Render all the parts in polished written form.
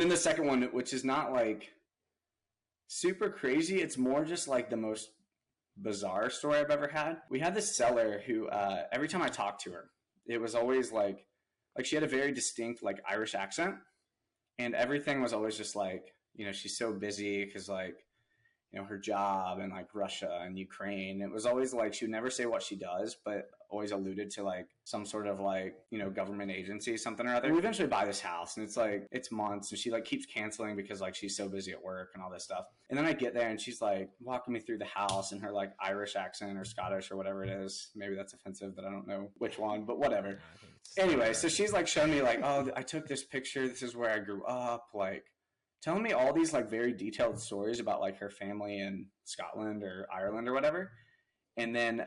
then the second one, which is not like super crazy, it's more just like the most bizarre story I've ever had. We had this seller who, every time I talked to her, it was always like she had a very distinct like Irish accent, and everything was always just like, she's so busy because like, her job and like Russia and Ukraine. It was always like she would never say what she does, but always alluded to like some sort of like, government agency, something or other. We eventually buy this house and it's like, it's months and she like keeps canceling because like she's so busy at work and all this stuff. And then I get there and she's like walking me through the house in her like Irish accent or Scottish or whatever it is. Maybe that's offensive, but I don't know which one, but whatever. Anyway, so she's like showing me like, oh, I took this picture. This is where I grew up. Like, telling me all these like very detailed stories about like her family in Scotland or Ireland or whatever. And then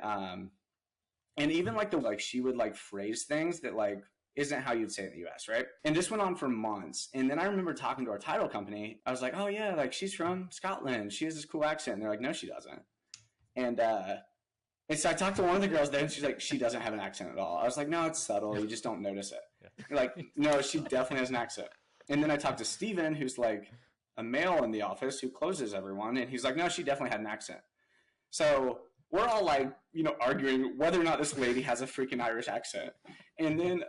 and even like she would like phrase things that like isn't how you'd say it in the US, right? And this went on for months. And then I remember talking to our title company. I was like, oh yeah, like she's from Scotland. She has this cool accent. And they're like, no, she doesn't. And so I talked to one of the girls there and she's like, she doesn't have an accent at all. I was like, no, it's subtle. You just don't notice it. Yeah. Like, no, she definitely has an accent. And then I talked to Steven, who's like a male in the office who closes everyone. And he's like, no, she definitely had an accent. So we're all like, arguing whether or not this lady has a freaking Irish accent. And then,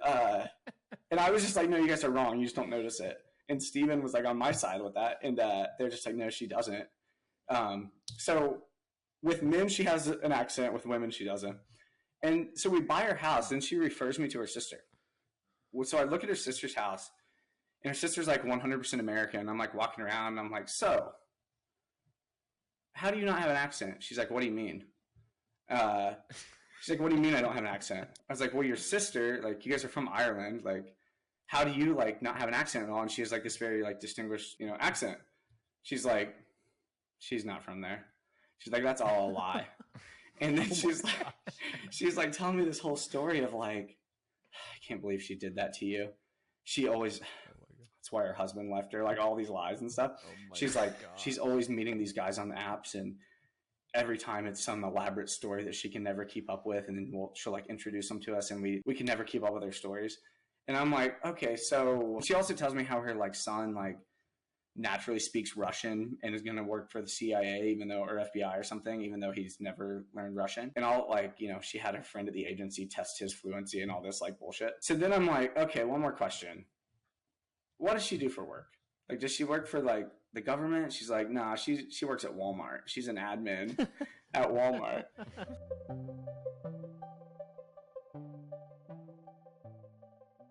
and I was just like, no, you guys are wrong. You just don't notice it. And Steven was like on my side with that. And they're just like, no, she doesn't. So with men, she has an accent. With women, she doesn't. And so we buy her house and she refers me to her sister. So I look at her sister's house. And her sister's like 100% American. I'm like walking around and I'm like, so how do you not have an accent? She's like, what do you mean? She's like, what do you mean I don't have an accent? I was like, well, your sister, like you guys are from Ireland. Like, how do you like not have an accent at all? And she has like this very like distinguished, accent. She's like, she's not from there. She's like, that's all a lie. And then she's like telling me this whole story of like, I can't believe she did that to you. She always... That's why her husband left her, like all these lies and stuff. She's like, she's always meeting these guys on the apps, and every time it's some elaborate story that she can never keep up with, and then she'll like introduce them to us, and we can never keep up with their stories. And I'm like, okay, so she also tells me how her like son like naturally speaks Russian and is going to work for the CIA, even though, or FBI or something, even though he's never learned Russian. And all like, she had a friend at the agency test his fluency and all this like bullshit. So then I'm like, okay, one more question. What does she do for work? Like, does she work for like the government? She's like, nah, she works at Walmart. She's an admin at Walmart.